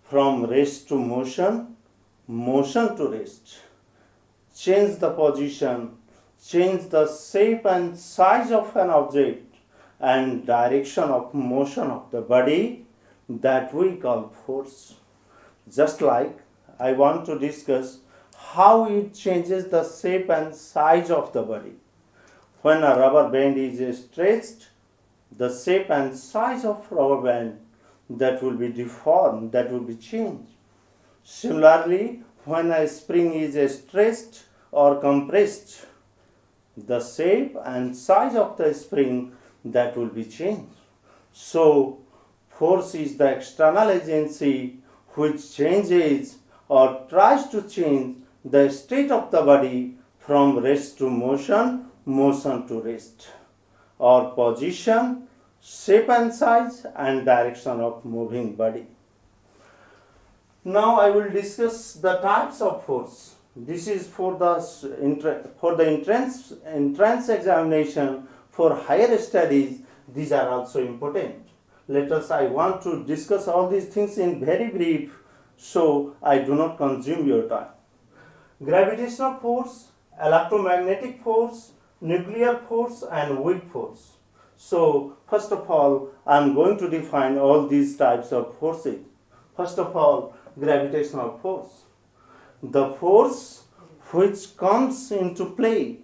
from rest to motion, motion to rest. Change the position, change the shape and size of an object and direction of motion of the body, that we call force. Just like I want to discuss how it changes the shape and size of the body. When a rubber band is stretched, the shape and size of rubber band that will be deformed, that will be changed. Similarly, when a spring is stretched or compressed, the shape and size of the spring that will be changed. So, force is the external agency which changes or tries to change the state of the body from rest to motion, motion to rest, or position, shape and size and direction of moving body. Now I will discuss the types of force. This is for the entrance examination for higher studies. These are also important. I want to discuss all these things in very brief, so I do not consume your time. Gravitational force, electromagnetic force, nuclear force and weak force. So first of all, I am going to define all these types of forces. First of all, gravitational force. The force which comes into play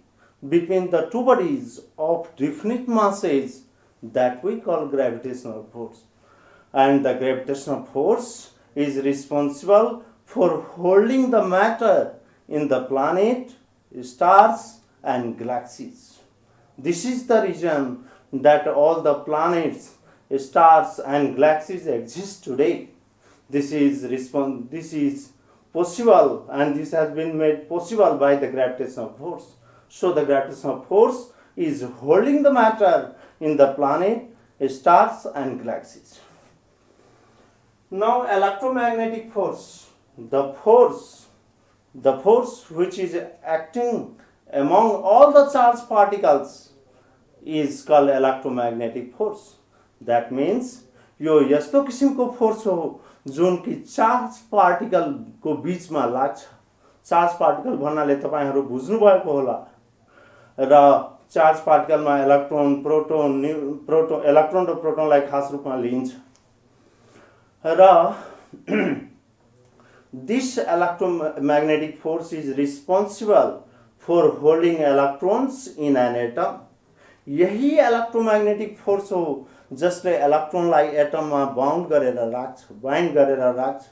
between the two bodies of definite masses, that we call gravitational force. And the gravitational force is responsible for holding the matter in the planet, stars and galaxies. This is the reason that all the planets, stars and galaxies exist today. This is possible, and this has been made possible by the gravitational force. So the gravitational force is holding the matter in the planet, stars and galaxies. Now electromagnetic force. The force which is acting among all the charged particles is called electromagnetic force. That means यो यस्तो किसिमको force हो जुन कि charge particle को बीचमा लाग्छ. Charge particle भन्नाले तपाईहरु बुझ्नु भएको होला. र चार्ज पार्टिकलमा इलेक्ट्रोन, प्रोटोन, इलेक्ट्रोन र प्रोटोनलाई खास रूपमा लिइन्छ. र this electromagnetic force is responsible for holding electrons in an atom. यही इलेक्ट्रोमैग्नेटिक फोर्स हो जसले इलेक्ट्रोनलाई एटममा बाइन्ड गरेर राख्छ.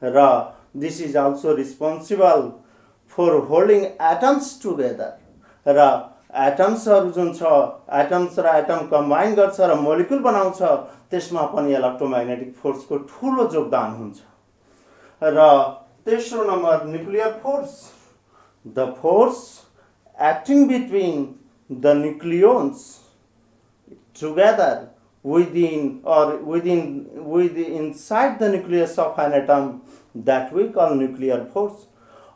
र this is also responsible for holding atoms together. र एटम्सहरु जुन छ, एटम्स र एटम कम्बाइन गर्छ र मोलिक्युल बनाउँछ, त्यसमा पनि इलेक्ट्रोमैग्नेटिक फोर्सको ठूलो योगदान हुन्छ. र तेस्रो number nuclear force. The force acting between the nucleons together inside the nucleus of an atom, that we call nuclear force.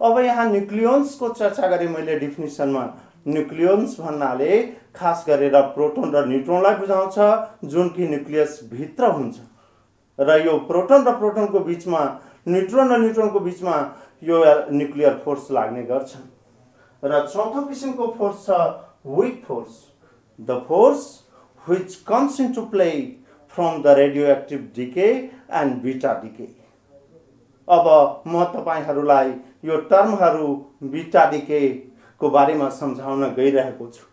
अब यहाँ न्यूक्लियन्स को चर्चा गरे मैले डेफिनिसनमा. न्यूक्लियन्स भन्नाले खास गरेर प्रोटोन र न्यूट्रोनलाई बुझाउँछ जुन कि न्यूक्लियस भित्र हुन्छ. र यो प्रोटोन र प्रोटोनको बीचमा, न्यूट्रोन र न्यूट्रोनको बीचमा यो न्यूक्लियर फोर्स लाग्ने गर्छ. र चौथो किसिमको फोर्स छ weak force. The force which comes into play from the radioactive decay and beta decay. अब म तपाईहरुलाई यो टर्महरु बीटा डिके को बारेमा सम्झाउन गइरहेको छु.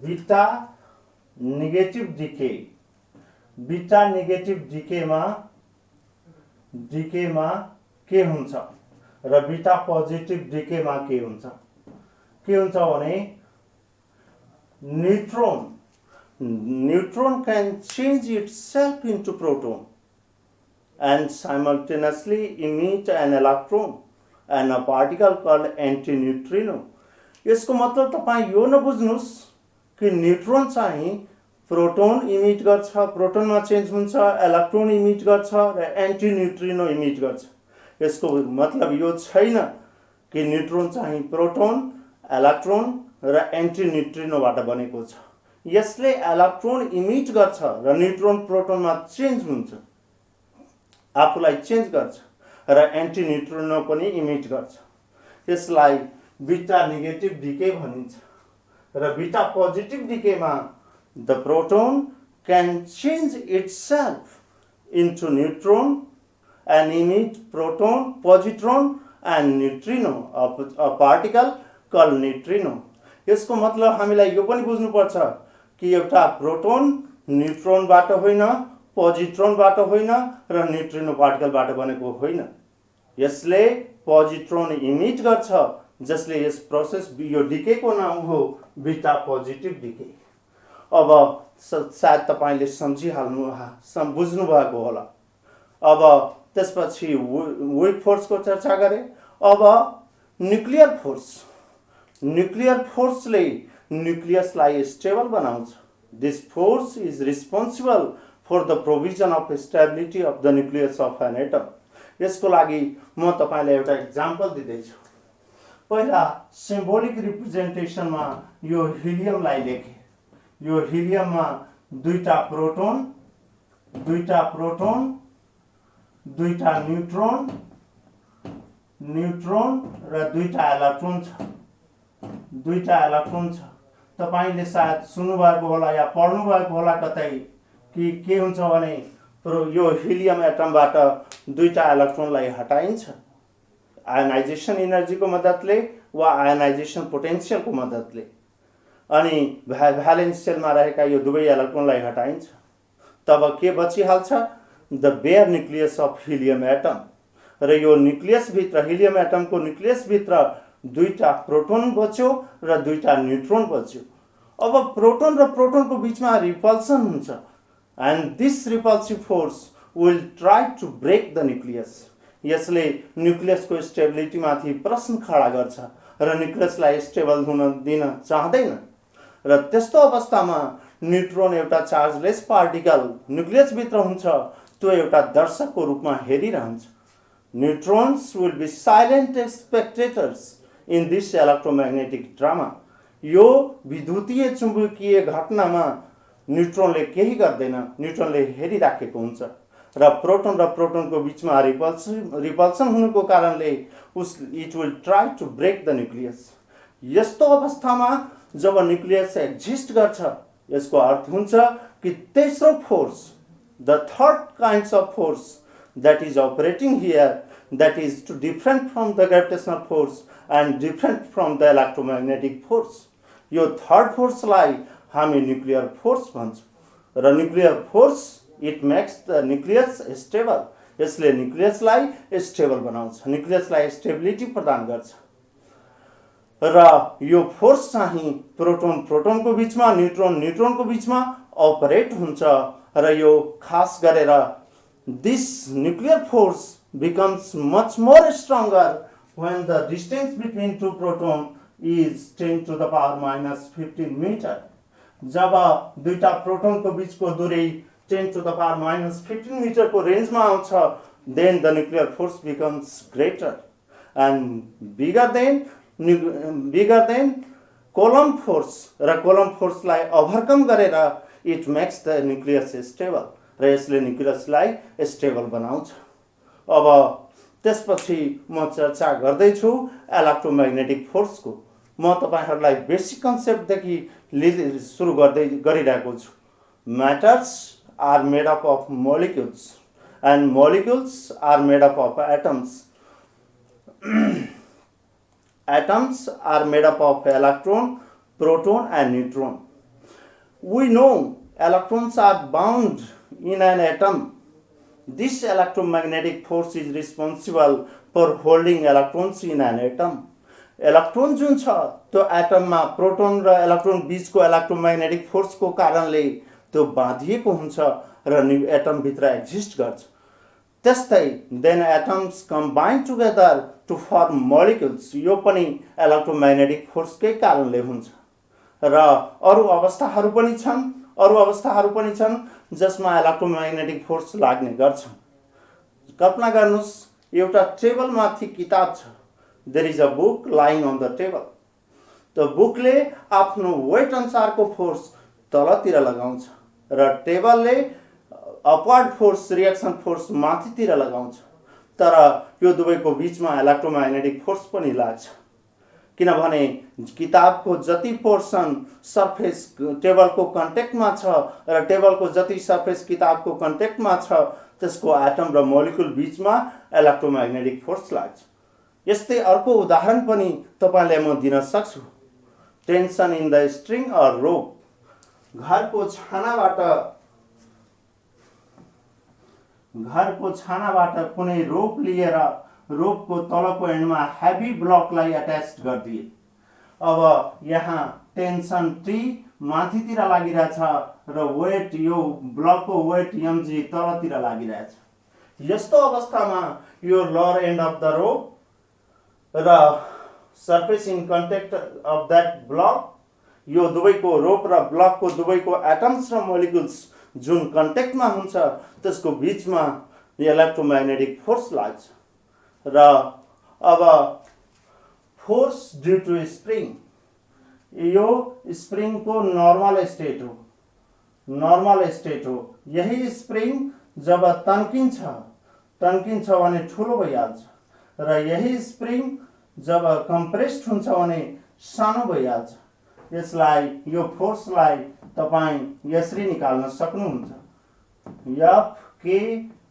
Beta negative decay. Beta negative डिकेमा के हुन्छ र बीटा पोजिटिभ डिकेमा के हुन्छ? के हुन्छ भने neutron can change itself into proton and simultaneously emit an electron and a particle called antineutrino. यसको मतलब तपाई यो नबुझ्नुस् कि न्यूट्रोन चाहिँ प्रोटोन इमिट गर्छ, प्रोटोनमा चेन्ज हुन्छ, इलेक्ट्रोन इमिट गर्छ र एन्टी न्यूट्रिनो इमिट गर्छ. यसको मतलब यो छैन कि न्यूट्रोन चाहिँ प्रोटोन, इलेक्ट्रोन र एन्टी न्यूट्रिनोबाट बनेको छ। यसले इलेक्ट्रोन इमिट गर्छ र न्यूट्रोन प्रोटोनमा चेन्ज हुन्छ, आफूलाई चेन्ज गर्छ र एन्टी न्यूट्रिनो पनि इमिट गर्छ। यसलाई बीटा नेगेटिभ डिके भनिन्छ र बीटा पोजिटिभ डिकेमा the proton can change itself into neutron and emit proton, positron and neutrino, a particle called neutrino. यसको मतलब हामीलाई यो पनि बुझ्नुपर्छ कि एउटा प्रोटोन न्यूट्रोनबाट होइन, पोजिट्रोनबाट होइन र न्यूट्रिनो पार्टिकलबाट बनेको होइन। यसले पोजिट्रोन इमिट गर्छ, जसले यस प्रोसेस यो डिकेको नाम हो बीटा पोजिटिभ डिके। अब सायद तपाईले बुझ्नु भएको होला। अब त्यसपछि वेभ फोर्सको चर्चा गरे। अब न्यूक्लियर फोर्स। न्यूक्लियर फोर्सले न्यूक्लियसलाई स्टेबल बनाउँछ। This force is responsible for the provision of stability of the nucleus of an atom. यसको लागि म तपाईलाई एउटा इक्जाम्पल दिँदैछु। पहिला सिम्बोलिक रिप्रेजेन्टेसनमा यो हिलियमलाई लेखे। यो हिलियममा दुईटा प्रोटोन, दुईटा न्यूट्रोन र दुईटा इलेक्ट्रोन छ। तपाईले सायद सुन्नुभएको होला या पढ्नु भएको होला कतै कि के हुन्छ भने यो हिलियम एटमबाट दुईटा इलेक्ट्रोनलाई हटाइन्छ आयनाइजेसन एनर्जीको मद्दतले वा आयनाइजेसन पोटेन्शियलको मद्दतले, अनि भ्यालेन्स सेलमा रहेका यो दुवै इलेक्ट्रोनलाई हटाइन्छ। तब के बचिहाल्छ? The bare nucleus of helium atom. र यो न्यूक्लियसभित्र, हिलियम एटमको न्यूक्लियसभित्र दुईटा प्रोटोन बच्यो र दुईटा न्यूट्रोन बच्यो। अब प्रोटोन र प्रोटोनको बीचमा रिपल्सन हुन्छ, and this repulsive force will try to break the nucleus. यसले न्यूक्लियसको स्टेबिलिटीमाथि प्रश्न खडा गर्छ र न्यूक्लियसलाई स्टेबल हुन दिन चाहँदैन। र त्यस्तो अवस्थामा न्यूट्रोन एउटा चार्जलेस पार्टिकल न्यूक्लियसभित्र हुन्छ, त्यो एउटा दर्शकको रूपमा हेरिरहन्छ। Neutrons will be silent spectators in this electromagnetic drama. यो विद्युतीय चुम्बकीय घटनामा न्यूट्रोनले केही गर्दैन, न्यूट्रोनले हेरिराखेको हुन्छ र प्रोटोनको बीचमा रिपल्सन हुनुको कारणले it will try to break the nucleus. यस्तो अवस्थामा जब न्यूक्लियस एक्जिस्ट गर्छ, यसको अर्थ हुन्छ कि तेस्रो force, the third kinds of force that is operating here, that is to different from the gravitational force and different from the electromagnetic force. यो third फोर्सलाई हामी nuclear force भन्छौँ र nuclear force it makes the nucleus stable. यसले न्यूक्लियसलाई stable बनाउँछ, न्यूक्लियसलाई stability प्रदान गर्छ। र यो फोर्स चाहिँ प्रोटोनको बीचमा, न्यूट्रोनको बीचमा अपरेट हुन्छ र यो खास गरेर this nuclear force becomes much more stronger when the distance between two protons is 10 to the power minus 15 meter. जब दुईटा प्रोटोनको बीचको दूरी 10 to the power minus 15 meter को रेन्जमा आउँछ, then the nuclear force becomes greater and bigger than Coulomb force. र Coulomb forceलाई overcome गरेर it makes the nucleus stable. र यसले न्यूक्लियसलाई स्टेबल बनाउँछ। अब त्यसपछि म चर्चा गर्दैछु इलेक्ट्रोम्याग्नेटिक फोर्सको। म तपाईहरुलाई बेसिक कन्सेप्टदेखि सुरु गरिरहेको छु। Matters are made up of molecules and molecules are made up of atoms. Atoms are made up of electron, proton and neutron. We know electrons are bound in an atom. This electromagnetic force is responsible for holding electrons in an atom. Electron जुन छ त्यो एटममा proton र electron बीचको electromagnetic फोर्सको कारणले त्यो बाँधिएको हुन्छ र एटम भित्र एक्जिस्ट गर्छ। त्यस्तै then atoms combine together to form molecules. यो पनि इलेक्ट्रोम्याग्नेटिक फोर्सकै कारणले हुन्छ। र अरू अवस्थाहरू पनि छन् जसमा इलेक्ट्रोम्याग्नेटिक फोर्स लाग्ने गर्छ। कल्पना गर्नुस् एउटा टेबल माथि किताब छ, there is a book lying on the table. त बुकले आफ्नो वेट अनुसारको फोर्स तलतिर लगाउँछ र टेबलले अपवर्ड फोर्स रिएक्सन फोर्स माथितिर लगाउँछ। तर यो दुवैको बीचमा इलेक्ट्रोम्याग्नेटिक फोर्स पनि लाग्छ, किनभने किताबको जति पोर्सन सर्फेस टेबलको कन्ट्याक्टमा छ र टेबलको जति सर्फेस किताबको कन्ट्याक्टमा छ त्यसको एटम र मोलिकुल बीचमा इलेक्ट्रोम्याग्नेटिक फोर्स लाग्छ। यस्तै अर्को उदाहरण पनि तपाईलाई म दिन सक्छु। Tension in the string or rope. घरको छानाबाट कुनै रोप लिएर रोपको तलको एन्डमा हेभी ब्लकलाई अट्याच गरिदिए। अब यहाँ टेन्सन टी माथितिर लागिरहेछ र वेट यो ब्लकको वेट mg तलतिर लागिरहेछ। यस्तो अवस्थामा यो lower end of the rope र surface in contact of that block, यो दुवैको रोप र ब्लकको दुवैको एटम्स र मोलिकुल्स जुन कन्ट्याक्टमा हुन्छ त्यसको बीचमा इलेक्ट्रोम्याग्नेटिक फोर्स लाग्छ। र अब फोर्स ड्यू टू स्प्रिङ, यो स्प्रिङको नर्मल स्टेट हो। यही स्प्रिङ जब तन्किन्छ भने ठुलो भइहाल्छ र यही स्प्रिङ जब कम्प्रेस्ड हुन्छ भने सानो भइहाल्छ। यसलाई यो फोर्सलाई तपाईं यसरी निकाल्न सक्नुहुन्छ, F K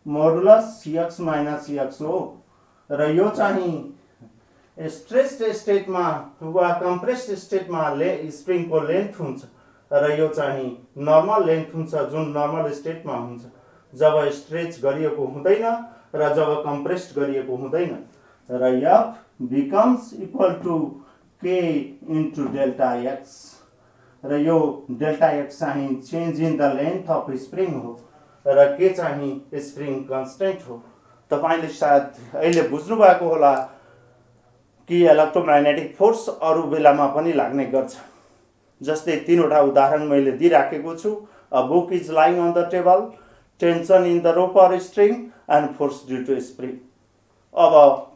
modulus x minus x हो। र यो चाहिँ स्ट्रेस्ड स्टेटमा वा कम्प्रेस्ड स्टेटमा स्प्रिङको लेन्थ हुन्छ र यो चाहिँ नर्मल लेन्थ हुन्छ जुन नर्मल स्टेटमा हुन्छ जब स्ट्रेच गरिएको हुँदैन र जब कम्प्रेस्ड गरिएको हुँदैन। र F becomes equal to K into delta x र यो डेल्टा x चाहिँ change in the length of spring हो र के चाहिँ स्प्रिङ कन्स्टेन्ट हो। तपाईले सायद अहिले बुझ्नु भएको होला कि इलेक्ट्रोम्याग्नेटिक फोर्स अरू बेलामा पनि लाग्ने गर्छ। जस्तै तीनवटा उदाहरण मैले दिइराखेको छु। A book is lying on the table, tension in the rope or string and force due to spring. अब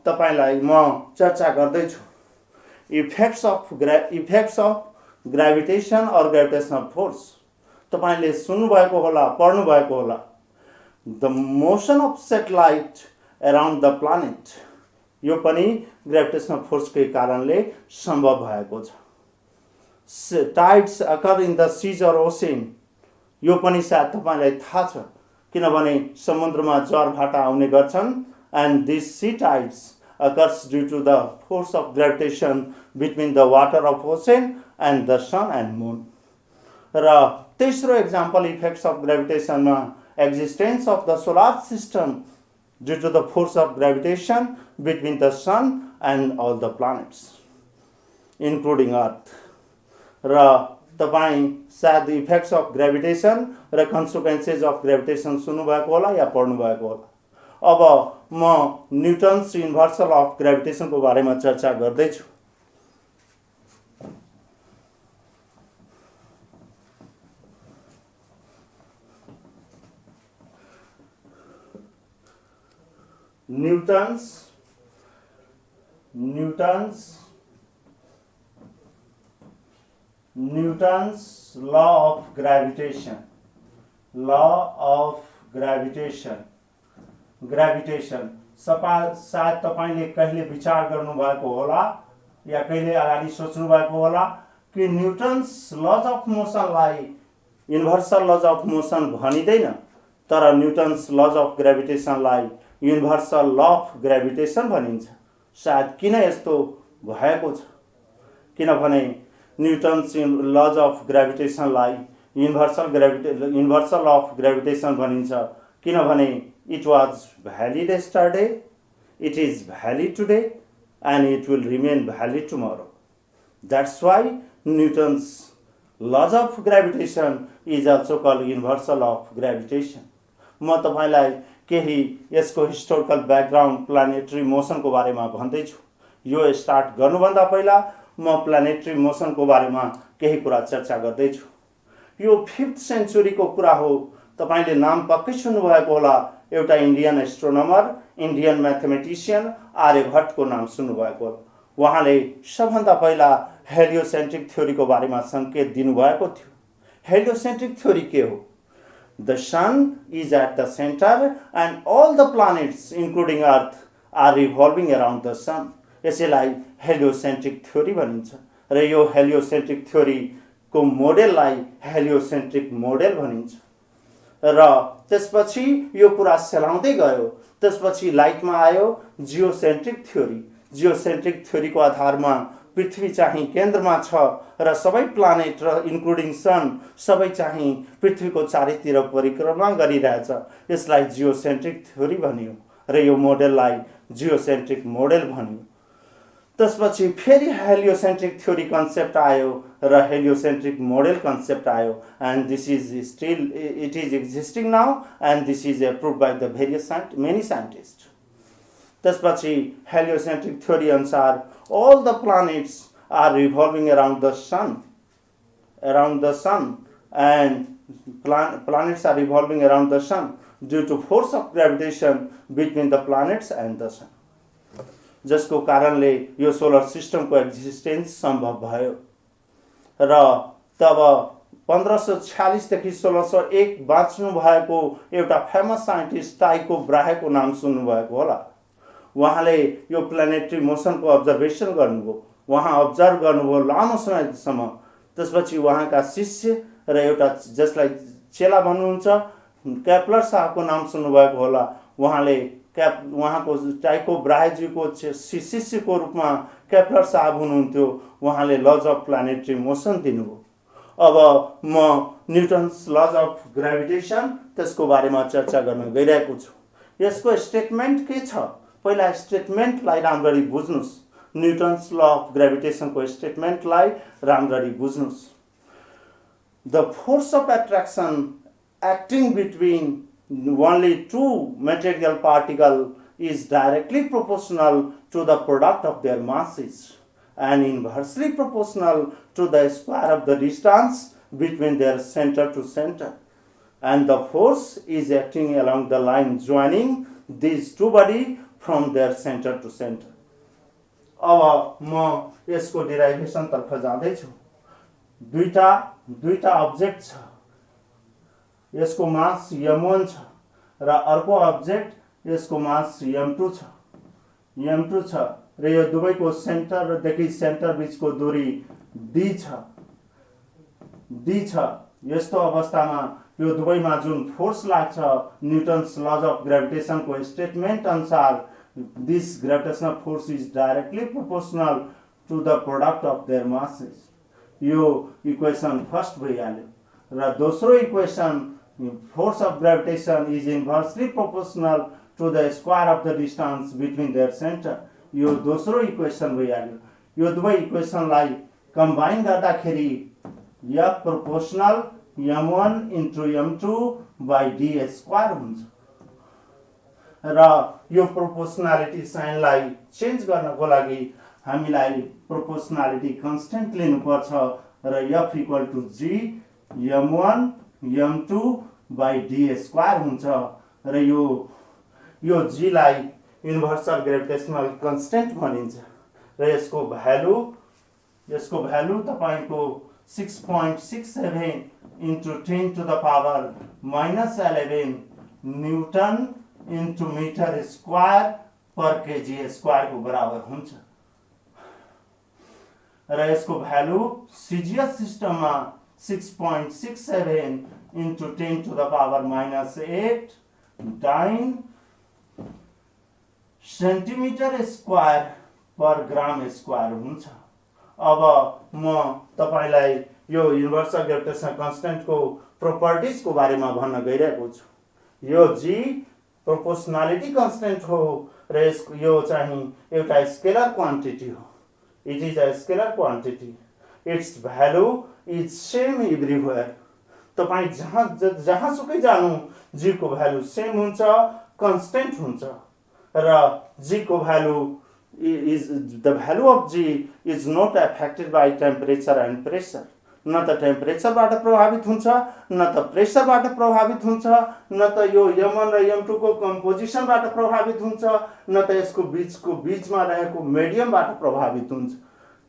तपाईलाई म चर्चा गर्दैछु effects of gravitation or gravitational force. तपाईले सुन्नुभएको होला, पढ्नुभएको होला। The motion of satellite around the planet, यो पनि ग्रेभिटेशनल फोर्सकै कारणले सम्भव भएको छ। Tides occur in the seas or ocean, यो पनि सायद तपाईलाई थाहा छ किनभने समुद्रमा ज्वारभाटा आउने गर्छन्। And this sea tides occurs due to the force of gravitation between the water of ocean and the sun and moon. र तेस्रो एक्जाम्पल इफेक्ट्स अफ ग्रेभिटेसनमा existence of the solar system due to the force of gravitation between the sun and all the planets including earth. र तपाईं सायद effects of gravitation र consequences of gravitation सुन्नुभएको होला या पढ्नुभएको होला। अब म न्यूटन्स युनिभर्सल अफ ग्रेभिटेसन को बारेमा चर्चा गर्दैछु। न्यूटन्स लॉ ऑफ ग्रेभिटेशन सायद तपाईले कहिले विचार गर्नुभएको होला या कहिले अगाडि सोच्नु भएको होला कि न्यूटन्स लज अफ मोसनलाई युनिभर्सल लज अफ मोसन भनिदैन, तर न्यूटन्स लज अफ ग्रेभिटेसनलाई युनिभर्सल ल अफ ग्रेभिटेसन भनिन्छ। सायद किन यस्तो भएको छ, किनभने न्यूटन्स लज अफ ग्रेभिटेसनलाई युनिभर्सल ल अफ ग्रेभिटेसन भनिन्छ किनभने it was valid yesterday, it is valid today, and it will remain valid tomorrow. That's why Newton's laws of gravitation is also called universal of gravitation. म तपाईलाई केही यसको historical background planetary motion को बारेमा भन्दैछु। यो स्टार्ट गर्नुभन्दा पहिला म प्लानेटरी मोसन को बारेमा केही कुरा चर्चा गर्दैछु। यो 5th सेन्चुरी को कुरा हो। तपाईले नाम पक्कै सुन्नुभएको होला। एउटा इन्डियन एस्ट्रोनोमर इन्डियन म्याथमेटिसियन आर्यभट्टको नाम सुन्नुभएको होला। उहाँले सबभन्दा पहिला हेलियोसेन्ट्रिक थ्योरीको बारेमा सङ्केत दिनुभएको थियो। हेलियोसेन्ट्रिक थ्योरी के हो? The sun is at the center and all the planets including earth are revolving around the sun. यसैलाई हेलियोसेन्ट्रिक थ्योरी भनिन्छ र यो हेलियोसेन्ट्रिक थ्योरीको मोडेललाई हेलियोसेन्ट्रिक मोडेल भनिन्छ। र त्यसपछि यो कुरा सेलाउँदै गयो। त्यसपछि लाइटमा आयो जियोसेन्ट्रिक थ्योरी। जियोसेन्ट्रिक थ्योरीको आधारमा पृथ्वी चाहिँ केन्द्रमा छ र सबै प्लानेट र इन्क्लुडिङ सन सबै चाहिँ पृथ्वीको चारैतिर परिक्रमा गरिरहेछ। यसलाई जियोसेन्ट्रिक थ्योरी भनियो र यो मोडेललाई जियोसेन्ट्रिक मोडेल भनियो। त्यसपछि फेरि हेलियोसेन्ट्रिक थ्योरी कन्सेप्ट आयो र हेलियोसेन्ट्रिक मोडेल कन्सेप्ट आयो and this is still it is existing now and this is approve by the various many scientist. त्यसपछि हेलियोसेन्ट्रिक थ्योरी अनुसार all the planets are revolving around the sun and planets are revolving around the sun due to force of gravitation between the planets and the sun, जसको कारणले यो solar सिस्टमको existence सम्भव भयो। र तब 1546 देखि 1601 बाँच्नु भएको एउटा फेमस साइन्टिस्ट टाइको ब्राहेको नाम सुन्नुभएको होला। उहाँले यो प्लानेटरी मोसनको अब्जर्भेसन गर्नुभयो। उहाँ अब्जर्भ गर्नुभयो लामो समयसम्म। त्यसपछि उहाँका शिष्य र एउटा जसलाई चेला भन्नुहुन्छ केप्लर साहबको नाम सुन्नुभएको होला। उहाँले उहाँको टाइको ब्राहेजीको शिष्यको रूपमा केप्लर साहब हुनुहुन्थ्यो। उहाँले लज अफ प्लानेटरी मोसन दिनुभयो। अब म न्युटन्स लज अफ ग्राभिटेसन त्यसको बारेमा चर्चा गर्न गइरहेको छु। यसको स्टेटमेन्ट के छ? पहिला स्टेटमेन्टलाई राम्ररी बुझ्नुस्। न्युटन्स ल अफ ग्राभिटेसनको स्टेटमेन्टलाई राम्ररी बुझ्नुस्। The force of attraction acting between only two material particle is directly proportional to the product of their masses and inversely proportional to the square of the distance between their centre to centre and the force is acting along the line joining these two body from their center to center. अब म यसको डिराइभेसन तर्फ जाँदैछु। दुईटा object छ। यसको मास m1 छ र अर्को अब्जेक्ट यसको मास m2 छ र यो दुवैको सेन्टरदेखि सेन्टर बीचको दूरी d छ। यस्तो अवस्थामा यो दुवैमा जुन फोर्स लाग्छ न्युटन्स लज अफ ग्राभिटेसनको स्टेटमेन्ट अनुसार this gravitational force is directly proportional to the product of their masses. यो इक्वेसन फर्स्ट भइहाल्यो र दोस्रो equation force of gravitation is inversely proportional to the square of the distance between their center. यो दोस्रो equation भइहाल्यो। यो दुवै इक्वेसनलाई combine गर्दाखेरि F proportional m1 into m2 by d square हुन्छ र यो प्रोपोर्सनालिटी साइनलाई चेन्ज गर्नको लागि हामीलाई प्रोपोर्सनालिटी कन्स्टेन्ट लिनुपर्छ र F equal to g m1 m2 by d square हुन्छ र यो g लाई युनिभर्सल ग्रेभिटेसनल कन्स्टेन्ट भनिन्छ र यसको भ्यालु तपाईको 6.67 into 10 to the power minus 11 newton into metre square per KG square को बराबर हुन्छ र यसको भ्यालु सिजिएस सिस्टममा 6.67 into 10 to the power minus 8 9 centimetre square per gram square हुन्छ। अब म तपाईलाई यो युनिभर्सल ग्रेभिटेसन कन्स्टेन्ट को प्रोपर्टिज को बारेमा भन्न गइरहेको छु। यो जी प्रोपोर्सनालिटी कन्स्टेन्ट हो र यो चाहिँ एउटा स्केलर क्वान्टिटी हो। It is a scalar quantity. It's value is same everywhere. तपाई जहाँ सुकै जानु जी को भ्यालु सेम हुन्छ, कन्स्टेन्ट हुन्छ र जी को value is the value of G is not affected by temperature and pressure. न त टेम्परेचरबाट प्रभावित हुन्छ, न त प्रेसरबाट प्रभावित हुन्छ, न त यो m1 र m2 को कम्पोजिसनबाट प्रभावित हुन्छ, न त यसको बीचमा रहेको मिडियमबाट प्रभावित हुन्छ।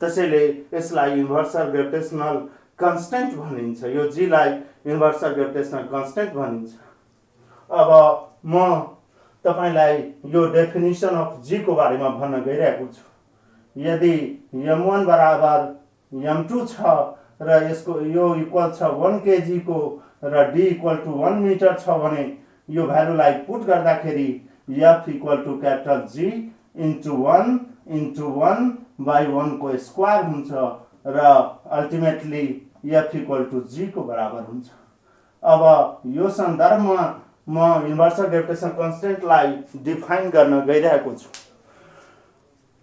त्यसैले यसलाई युनिभर्सल ग्रेभिटेसनल कन्स्टेन्ट भनिन्छ। यो g लाई युनिभर्सल ग्रेभिटेसनल कन्स्टेन्ट भनिन्छ। अब म तपाईलाई यो डेफिनिसन अफ g को बारेमा भन्न गइरहेको छु। यदि m1 बराबर m2 छ र यसको यो इक्वल छ 1 kg को र d इक्वल टु 1 मिटर छ भने यो भ्यालुलाई पुट गर्दाखेरि f equal to capital G into 1 by 1 को स्क्वायर हुन्छ र ultimately f equal to G को बराबर हुन्छ। अब यो सन्दर्भमा म युनिभर्सल ग्रेभिटेसन कन्स्टेन्टलाई डिफाइन गर्न गइरहेको छु।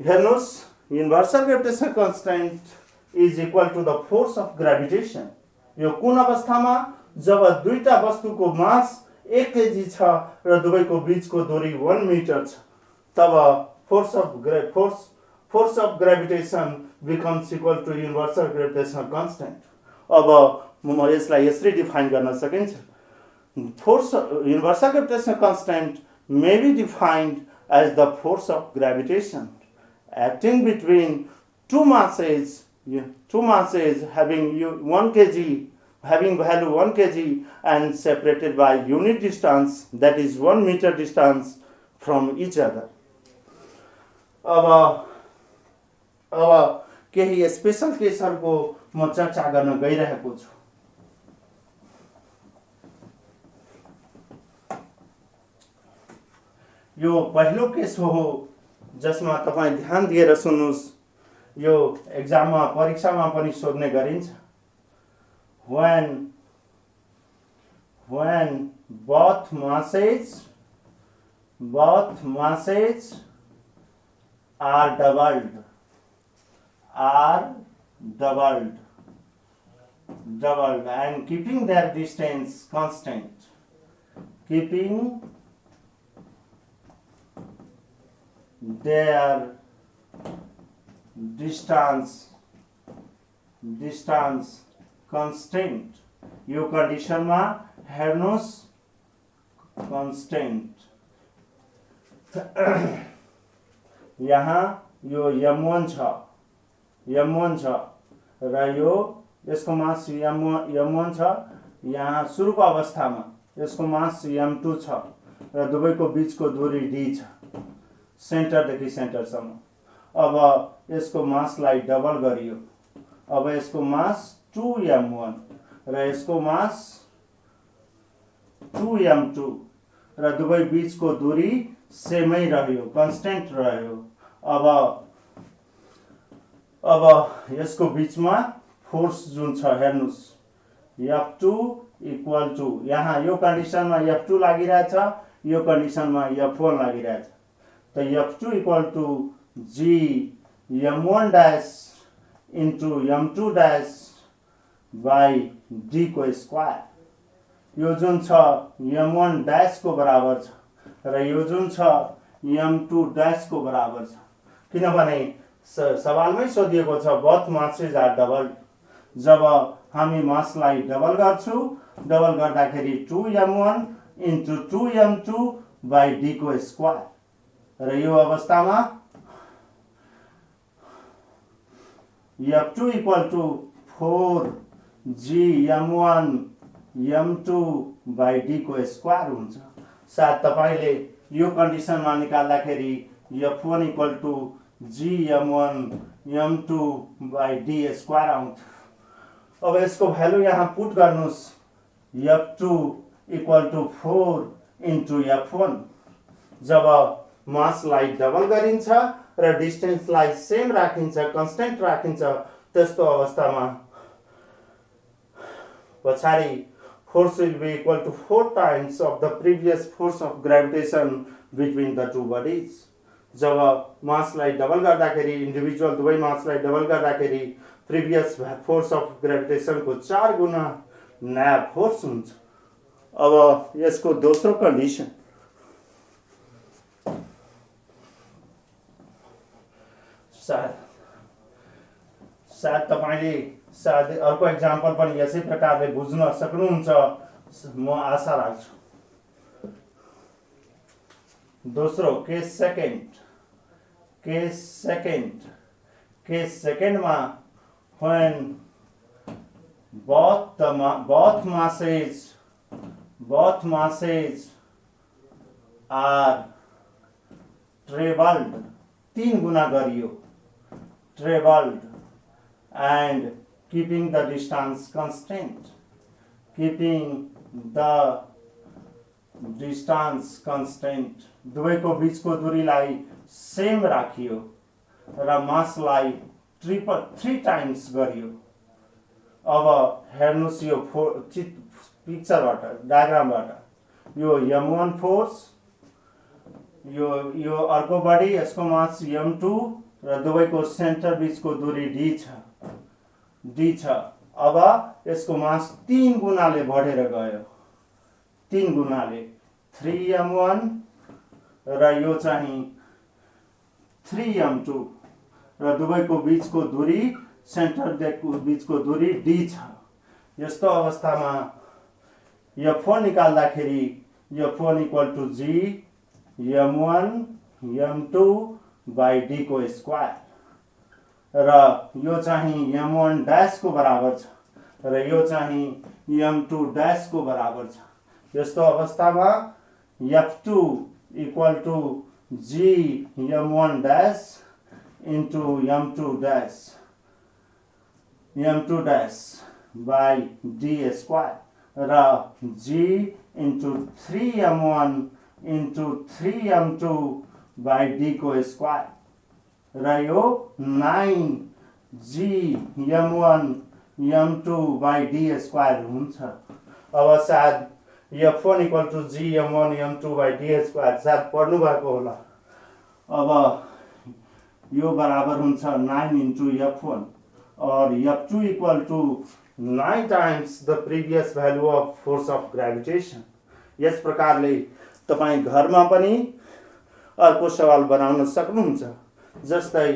हेर्नुस्, universal gravitation constant is equal to the force of gravitation। यो कुन अवस्थामा? जब दुईटा वस्तुको मास 1 kg छ र दुवैको बीचको दूरी 1 मिटर छ, तब force of gravitation becomes equal to universal gravitational constant। अब म यसलाई यसरी डिफाइन गर्न सकिन्छ। Force universal gravitational constant may be defined as the force of gravitation acting between two masses having 1 kg, having value 1 kg and separated by unit distance, that is 1 meter distance from each other। अब केही special केसहरुको म चर्चा गर्न गइरहेको छु। यो पहिलो case हो जसमा तपाई ध्यान दिएर सुन्नुस्। यो एक्जाममा परीक्षामा पनि सोध्ने गरिन्छ। when both masses are doubled and keeping their distance constant, keeping their distance constant। यो कन्डिसनमा हेर्नुस् constant। यहाँ यो m1 छ र यो यसको मास m1 छ। यहाँ सुरुको अवस्थामा यसको मास m2 छ र दुवैको बीचको दूरी d छ, सेन्टरदेखि सेन्टरसम्म। अब यसको मासलाई डबल गरियो। अब यसको मास 2m1 र यसको मास 2m2 र दुवै बीचको दूरी सेमै रह्यो, कन्स्टेन्ट रह्यो। अब यसको बीचमा फोर्स जुन छ हेर्नुस्, F2 इक्वल टु, यहाँ यो कन्डिसनमा F2 लागिरहेछ, यो कन्डिसनमा F1 लागिरहेछ। त F2 equal to G m1 dash into m2 dash by d को स्क्वायर। यो जुन छ m1 डैश को बराबर छ र यो जुन छ m2 डैश को बराबर छ। किनभने सवालमै सोधिएको छ both masses are doubled। जब हामी मासलाई डबल गर्छौं, डबल गर्दाखेरि 2m1 into 2m2 by d को स्क्वायर र यो अवस्थामा F2 equal to 4g m1 m2 by d को स्क्वायर हुन्छ। साथ तपाईले यो कन्डिसनमा निकाल्दाखेरि F1 equal to g m1 m2 by d square आउँछ। अब यसको भ्यालु यहाँ पुट गर्नुस्। F2 equal to 4 into F1। जब मासलाई डबल गरिन्छ र डिस्टेन्सलाई सेम राखिन्छ, कन्स्टेन्ट राखिन्छ, त्यस्तो अवस्थामा पछाडी force will be equal to 4 times of the previous force of gravitation between the two bodies। जब मासलाई डबल गर्दाखेरि, इन्डिभिजुअल दुवै मासलाई डबल गर्दाखेरि प्रिभियस फोर्स अफ ग्रेभिटेसन को 4 गुना नयाँ फोर्स हुन्छ। अब यसको दोस्रो कन्डिसन, सायद तपाईले सायद अर्को एक्जाम्पल पनि यसै प्रकारले बुझ्न सक्नुहुन्छ म आशा राख्छु। दोस्रो केस सेकेन्डमा when both masses are traveled, 3 गुना गरियो, traveled and keeping the distance constant, दुवैको बीचको दूरीलाई सेम राखियो र मासलाई 3 टाइम्स गरियो। अब हेर्नुस् यो पिक्चरबाट डायग्रामबाट यो m1 फोर्स, यो अर्को बडी, यसको मास m2 र दुवैको सेन्टर बीचको दूरी d छ। अब यसको मास 3 गुनाले बढेर गयो, 3 गुनाले 3m1 र यो चाहिँ 3m2 र दुवैको बीचको दूरी सेन्टर बीचको दूरी d छ। यस्तो अवस्थामा f1 निकाल्दाखेरि f1 equal to g m1 m2 by d को स्क्वायर र यो चाहिँ m1 डैश को बराबर छ र यो चाहिँ m2 डैश को बराबर छ। यस्तो अवस्थामा f2 equal to g m1 dash into m2 dash by d square र g into 3m1 into 3m2 by d को स्क्वायर र यो 9g m1 m2 by d square हुन्छ। अब सायद f1 equal to g m1 m2 by d square सायद पढ्नु भएको होला। अब यो बराबर हुन्छ 9 into f1 और f2 equal to 9 times the previous value of force of gravitation. यस प्रकारले तपाई घरमा पनि अर्को सवाल बनाउन सक्नुहुन्छ। जस्तै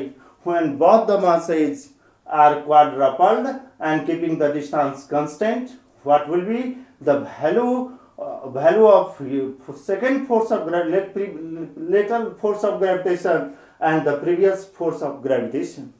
when both the masses are quadrupled and keeping the distance constant, what will be the value of second force of later force of gravitation and the previous force of gravitation?